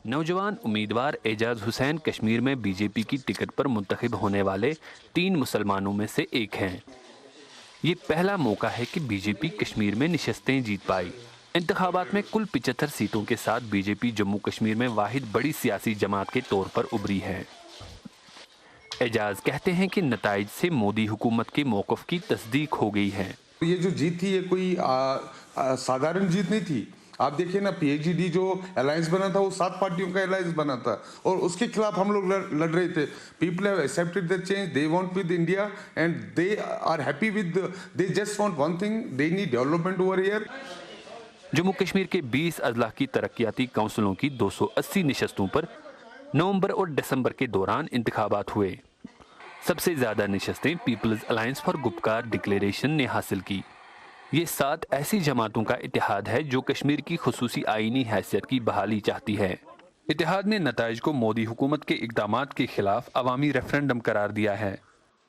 नौजवान उम्मीदवार एजाज हुसैन कश्मीर में बीजेपी की टिकट पर मुंतखब होने वाले 3 मुसलमानों में से एक हैं। ये पहला मौका है कि बीजेपी कश्मीर में निशस्तें जीत पाई। इंतखाबात में कुल 75 सीटों के साथ बीजेपी जम्मू कश्मीर में वाहिद बड़ी सियासी जमात के तौर पर उभरी है। एजाज कहते हैं कि नताइज से मोदी हुकूमत के मौक़िफ़ की तस्दीक हो गई है। ये जो जीत थी ये कोई साधारण जीत नहीं थी। आप देखिए ना, PHD जो अलायंस बना था वो 7 पार्टियों का अलायंस बना था और उसके खिलाफ हम लोग लड़ रहे थे। People have accepted the change, they want with India and they are happy with, they just want one thing, they need development over here. Jammu Kashmir के 20 अजला की तरक्याती काउंसिलों की 280 निशस्तों पर नवंबर और दिसंबर के दौरान इंतखाबात हुए। सबसे ज्यादा निशस्तें People's Alliance for Gupkar Declaration ने हासिल की। ये 7 ऐसी जमातों का इतिहाद है जो कश्मीर की खुसूसी आईनी हैसियत की बहाली चाहती है। इतिहाद ने नताइज को मोदी हुकूमत के इक़दामात के खिलाफ अवामी रेफरेंडम करार दिया है।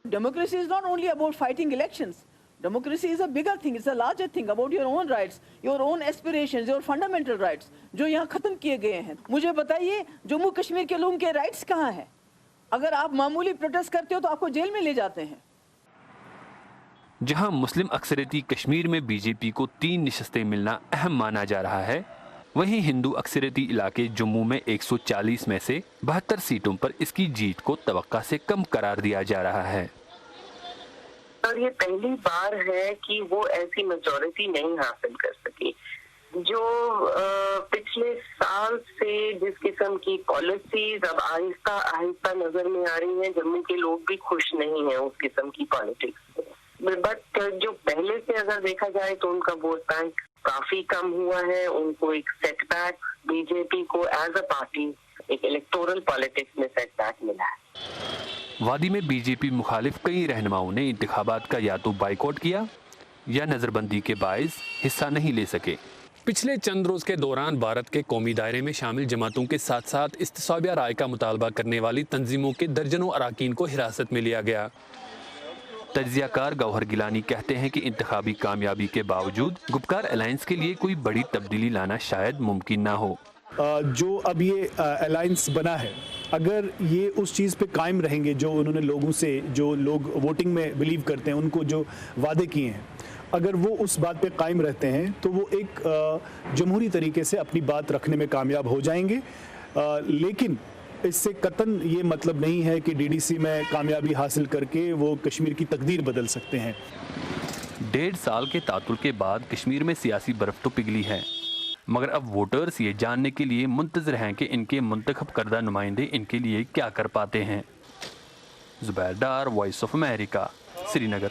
Democracy is not only about fighting elections. Democracy is a bigger thing, it's a larger thing about your own rights, your own aspirations, your fundamental rights, जो यहाँ खत्म किए गए हैं। मुझे बताइए जम्मू कश्मीर के लोगों के राइट्स कहाँ हैं? अगर आप मामूली प्रोटेस्ट करते हो तो आपको जेल में ले जाते हैं। जहां मुस्लिम अक्सरियती कश्मीर में बीजेपी को 3 निशस्तें मिलना अहम माना जा रहा है, वहीं हिंदू अक्सरियती इलाके जम्मू में 140 में से 72 सीटों पर इसकी जीत को तवक्का से कम करार दिया जा रहा है। और ये पहली बार है कि वो ऐसी मेजॉरिटी नहीं हासिल कर सकी। जो पिछले साल से जिस किस्म की पॉलिसीज अब आहिस्ता आहिस्ता नजर में आ रही हैं, जम्मू के लोग भी खुश नहीं हैं उस किस्म की पॉलिटिक्स से। बट जो पहले से अगर देखा जाए तो उनका वोट बैंक काफी कम हुआ है। उनको एक सेटबैक, बीजेपी को एज अ पार्टी एक इलेक्टोरल पॉलिटिक्स में सेटबैक मिला है। वादी में बीजेपी मुखालिफ कई रहनुमाओं ने इंतखाबात का या तो बाइकआउट किया या नजरबंदी के बायस हिस्सा नहीं ले सके। पिछले चंद रोज के दौरान भारत के कौमी दायरे में शामिल जमातों के साथ साथ इस्तिसाबिया राय का मुतालबा करने वाली तंजीमों के दर्जनों अराकीन को हिरासत में लिया गया। तज्जियाकार गौहर गिलानी कहते हैं कि इंतखाबी कामयाबी के बावजूद गुपकार अलायंस के लिए कोई बड़ी तब्दीली लाना शायद मुमकिन ना हो। जो अब ये अलायंस बना है, अगर ये उस चीज़ पे कायम रहेंगे जो उन्होंने लोगों से, जो लोग वोटिंग में बिलीव करते हैं, उनको जो वादे किए हैं, अगर वो उस बात पे कायम रहते हैं तो वो एक जमहूरी तरीके से अपनी बात रखने में कामयाब हो जाएंगे। लेकिन इससे कतन ये मतलब नहीं है कि DDC में कामयाबी हासिल करके वो कश्मीर की तकदीर बदल सकते हैं। 1.5 साल के तातुल के बाद कश्मीर में सियासी बर्फ तो पिघली है, मगर अब वोटर्स ये जानने के लिए मुंतज़िर हैं कि इनके मुंतखब करदा नुमाइंदे इनके लिए क्या कर पाते हैं। ज़ुबैर डार, वॉइस ऑफ अमेरिका, श्रीनगर।